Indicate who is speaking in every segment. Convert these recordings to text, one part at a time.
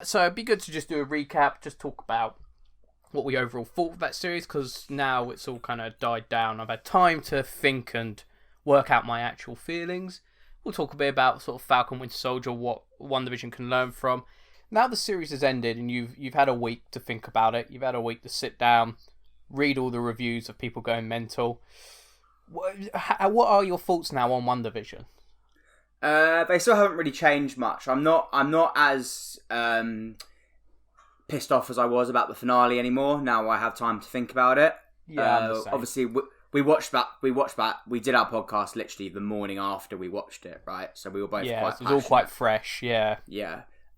Speaker 1: So it'd be good to just do a recap, just talk about what we overall thought of that series, because now it's all kind of died down. I've had time to think and work out my actual feelings. We'll talk a bit about sort of Falcon Winter Soldier, what WandaVision can learn from. Now the series has ended and you've had a week to think about it. You've had a week to sit down, read all the reviews of people going mental. What are your thoughts now on WandaVision?
Speaker 2: They still haven't really changed much. I'm not as pissed off as I was about the finale anymore. Now I have time to think about it.
Speaker 1: Yeah,
Speaker 2: obviously we watched that. We did our podcast literally the morning after we watched it, right? So we were both quite
Speaker 1: it was all quite fresh. Yeah.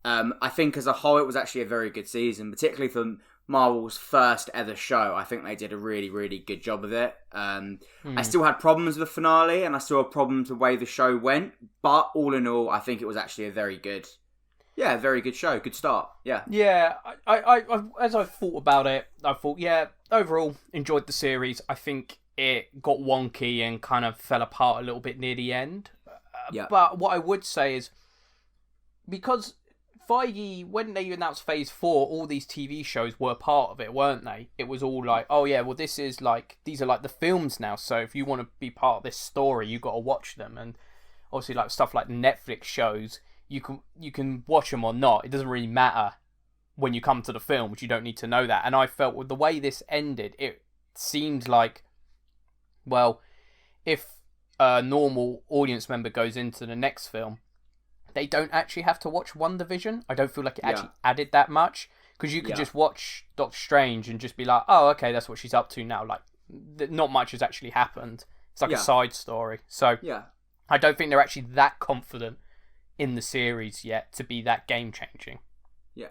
Speaker 2: I think as a whole it was actually a very good season, particularly for Marvel's first ever show. I think they did a really, really good job of it. I still had problems with the finale, and I still had problems with the way the show went. But all in all, I think it was actually a very good show. Good start. Yeah.
Speaker 1: Yeah. I as I thought about it, I thought, overall enjoyed the series. I think it got wonky and kind of fell apart a little bit near the end. But what I would say is, because Feige, when they announced Phase 4, all these TV shows were part of it, weren't they? It was all like, oh yeah, well these are like the films now, so if you want to be part of this story, you got to watch them. And obviously like stuff like the Netflix shows, you can watch them or not. It doesn't really matter when you come to the films. You don't need to know that. And I felt with the way this ended, it seemed like, well, if a normal audience member goes into the next film, they don't actually have to watch WandaVision. I don't feel like it actually added that much, because you could just watch Doctor Strange and just be like, oh, okay, that's what she's up to now. Like, not much has actually happened. It's like a side story. So I don't think they're actually that confident in the series yet to be that game-changing.
Speaker 2: Yeah.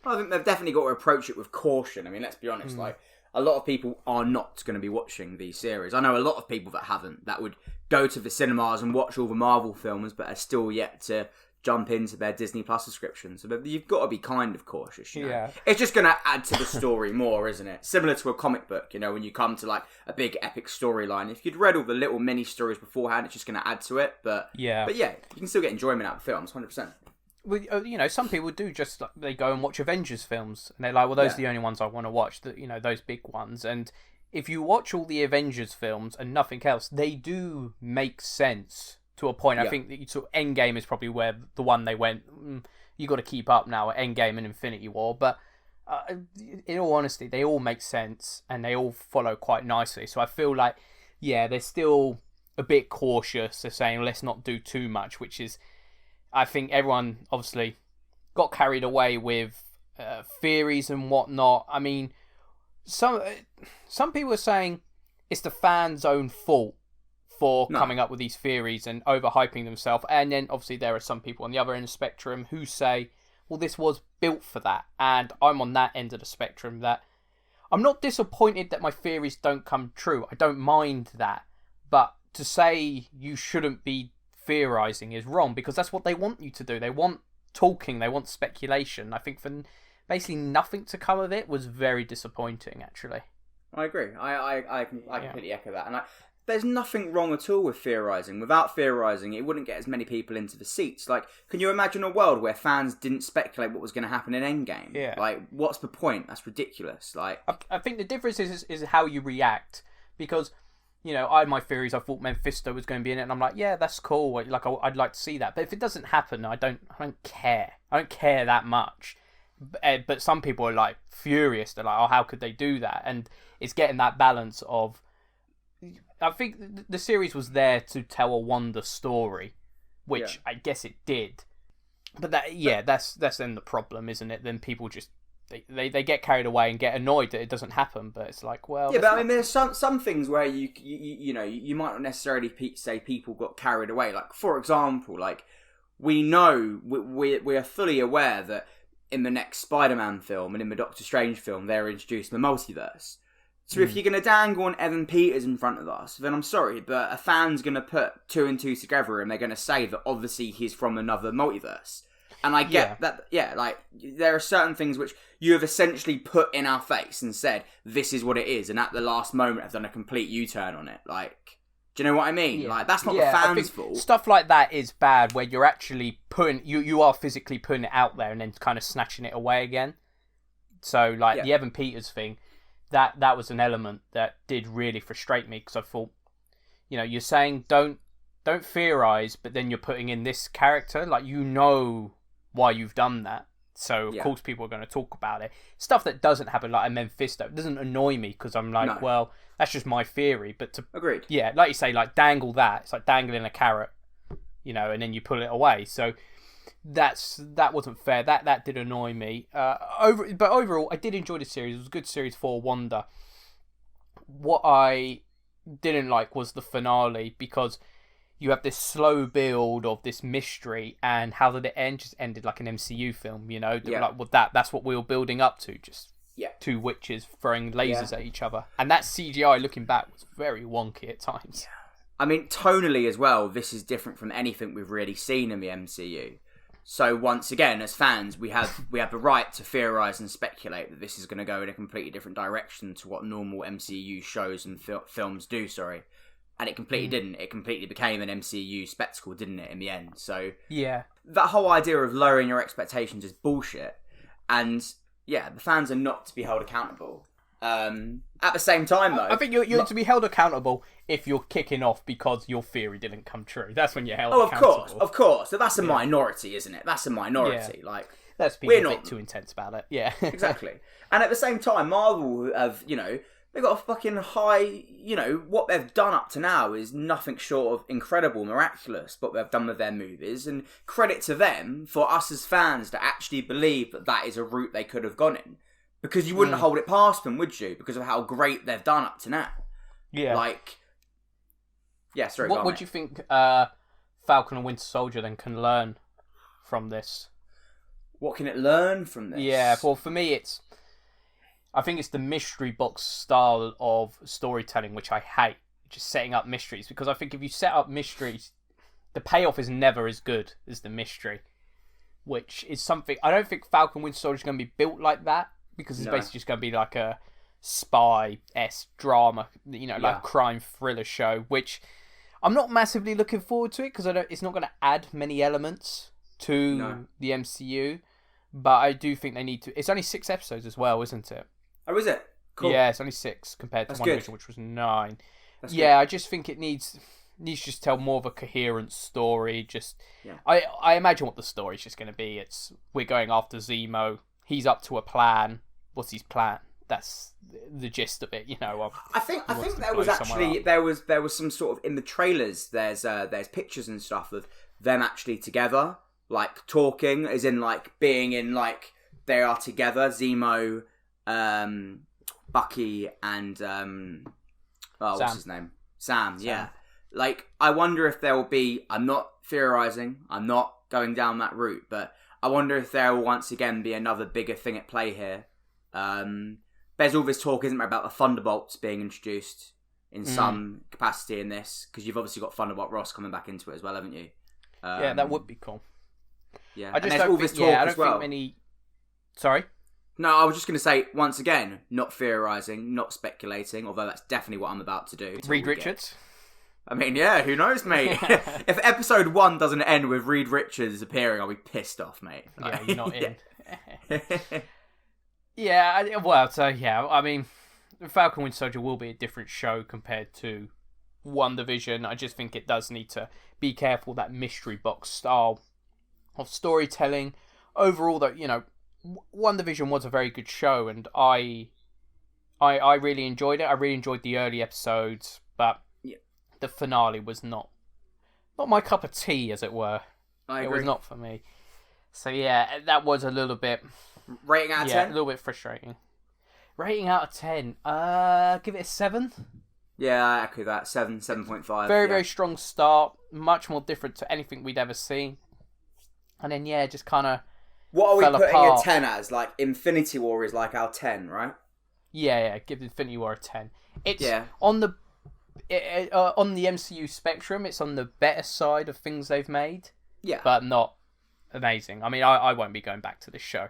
Speaker 2: Well, I think they've definitely got to approach it with caution. I mean, let's be honest, like, a lot of people are not going to be watching these series. I know a lot of people that haven't, that would go to the cinemas and watch all the Marvel films, but are still yet to jump into their Disney Plus subscription. So you've got to be kind of cautious, you know? Yeah. It's just going to add to the story more, isn't it? Similar to a comic book, you know, when you come to like a big epic storyline. If you'd read all the little mini stories beforehand, it's just going to add to it. But yeah, you can still get enjoyment out of films, 100%.
Speaker 1: Well, you know, some people do just like, they go and watch Avengers films, and they're like, well, those are the only ones I want to watch. That, you know, those big ones. And if you watch all the Avengers films and nothing else, they do make sense to a point. I think that Endgame is probably where the one they went, you got to keep up now at Endgame and Infinity War. But in all honesty, they all make sense and they all follow quite nicely. So I feel like, they're still a bit cautious. They're saying, let's not do too much, which is, I think everyone obviously got carried away with theories and whatnot. I mean, some people are saying it's the fans' own fault for coming up with these theories and overhyping themselves. And then obviously there are some people on the other end of the spectrum who say, well, this was built for that. And I'm on that end of the spectrum that I'm not disappointed that my theories don't come true. I don't mind that. But to say you shouldn't be theorizing is wrong, because that's what they want you to do. They want talking, they want speculation. I think for basically nothing to come of it was very disappointing, actually.
Speaker 2: I agree. I completely echo that. And there's nothing wrong at all with theorising. Without theorising, it wouldn't get as many people into the seats. Like, can you imagine a world where fans didn't speculate what was going to happen in Endgame?
Speaker 1: Yeah.
Speaker 2: Like, what's the point? That's ridiculous. Like,
Speaker 1: I think the difference is how you react. Because, you know, I had my theories. I thought Mephisto was going to be in it, and I'm like, yeah, that's cool. Like, I'd like to see that. But if it doesn't happen, I don't care. I don't care that much. But some people are like furious. They're like, oh, how could they do that? And it's getting that balance of, I think the series was there to tell a Wanda story, which I guess it did. But that's then the problem, isn't it? Then people just they get carried away and get annoyed that it doesn't happen. But it's like, well,
Speaker 2: but I mean, there's some things where you know you might not necessarily say people got carried away. Like, for example, like, we know we are fully aware that in the next Spider-Man film and in the Doctor Strange film, they're introducing the multiverse. So if you're going to dangle on Evan Peters in front of us, then I'm sorry, but a fan's going to put two and two together and they're going to say that obviously he's from another multiverse. And I get that, like, there are certain things which you have essentially put in our face and said, this is what it is, and at the last moment have done a complete U-turn on it. Like, Do you know what I mean?
Speaker 1: Yeah.
Speaker 2: Like, that's not
Speaker 1: Yeah,
Speaker 2: the
Speaker 1: I
Speaker 2: fans'
Speaker 1: think
Speaker 2: fault.
Speaker 1: stuff like that is bad, where you're actually putting you are physically putting it out there and then kind of snatching it away again. So, like the Evan Peters thing, that was an element that did really frustrate me, because I thought, you're saying don't theorize, but then you're putting in this character, like, why you've done that. So of course people are going to talk about it. Stuff that doesn't happen, like a Mephisto, it doesn't annoy me, because I'm like, well, that's just my theory. But
Speaker 2: agreed.
Speaker 1: Yeah, like you say, like dangle that. It's like dangling a carrot, and then you pull it away. So that wasn't fair. That did annoy me. But overall, I did enjoy the series. It was a good series for Wanda. What I didn't like was the finale, because you have this slow build of this mystery, and how did it end? Just ended like an MCU film, Like, well, that's what we were building up to, just two witches throwing lasers at each other. And that CGI, looking back, was very wonky at times.
Speaker 2: Yeah. I mean, tonally as well, this is different from anything we've really seen in the MCU. So once again, as fans, we have the right to theorise and speculate that this is going to go in a completely different direction to what normal MCU shows and films do, And it completely didn't. It completely became an MCU spectacle, didn't it, in the end? So
Speaker 1: yeah,
Speaker 2: that whole idea of lowering your expectations is bullshit. And the fans are not to be held accountable. At the same time, though,
Speaker 1: I think you're to be held accountable if you're kicking off because your theory didn't come true. That's when you're held accountable.
Speaker 2: Of course. So that's a minority, isn't it? That's a minority.
Speaker 1: Yeah.
Speaker 2: Like,
Speaker 1: let's be a bit too intense about it. Yeah,
Speaker 2: exactly. And at the same time, Marvel have, they've got a fucking high, what they've done up to now is nothing short of incredible, miraculous, what they've done with their movies. And credit to them for us as fans to actually believe that is a route they could have gone in. Because you wouldn't hold it past them, would you? Because of how great they've done up to now.
Speaker 1: Yeah.
Speaker 2: Like, sorry,
Speaker 1: what would you think Falcon and Winter Soldier then can learn from this?
Speaker 2: What can it learn from this?
Speaker 1: Yeah, well, for me, I think it's the mystery box style of storytelling, which I hate. Just setting up mysteries. Because I think if you set up mysteries, the payoff is never as good as the mystery. Which is something... I don't think Falcon Winter Soldier is going to be built like that. Because it's basically just going to be like a spy-esque drama, like a crime thriller show, which I'm not massively looking forward to it, because it's not going to add many elements to the MCU, but I do think they need to... It's only 6 episodes as well, isn't it?
Speaker 2: Oh, is it? Cool.
Speaker 1: Yeah, it's only 6 compared to WandaVision, which was 9.
Speaker 2: That's
Speaker 1: good. I just think it needs to just tell more of a coherent story. I imagine what the story is just going to be. We're going after Zemo. He's up to a plan. What's his plan? That's the gist of it,
Speaker 2: I think there was actually there was some sort of in the trailers. There's pictures and stuff of them actually together, like talking, as in like being in like they are together. Zemo, Bucky, and what's his name? Sam. Yeah. Like, I wonder if there will be. I'm not theorizing. I'm not going down that route, but I wonder if there will once again be another bigger thing at play here. There's all this talk, isn't there, about the Thunderbolts being introduced in some capacity in this, because you've obviously got Thunderbolt Ross coming back into it as well, haven't you?
Speaker 1: Yeah, that would be cool.
Speaker 2: Yeah,
Speaker 1: I just don't think many. Sorry.
Speaker 2: No, I was just going to say, once again, not theorising, not speculating, although that's definitely what I'm about to do.
Speaker 1: Reed Richards?
Speaker 2: I mean, yeah, who knows, mate? If episode 1 doesn't end with Reed Richards appearing, I'll be pissed off, mate.
Speaker 1: Yeah, you're not in. I mean, Falcon Winter Soldier will be a different show compared to WandaVision. I just think it does need to be careful, that mystery box style of storytelling. Overall, though, WandaVision was a very good show, and I really enjoyed it. I really enjoyed the early episodes, but the finale was not my cup of tea, as it were.
Speaker 2: I agree.
Speaker 1: It was not for me. So yeah, that was a little bit...
Speaker 2: Rating out of 10?
Speaker 1: Yeah, a little bit frustrating. Rating out of 10? Give it a 7?
Speaker 2: Yeah, I echo that. 7.5.
Speaker 1: Very strong start. Much more different to anything we'd ever seen. And then, just kind of...
Speaker 2: What are we putting
Speaker 1: apart.
Speaker 2: a 10 as? Like, Infinity War is like our 10, right?
Speaker 1: Yeah, give Infinity War a 10. It's on the MCU spectrum, it's on the better side of things they've made.
Speaker 2: Yeah.
Speaker 1: But not amazing. I mean, I won't be going back to this show.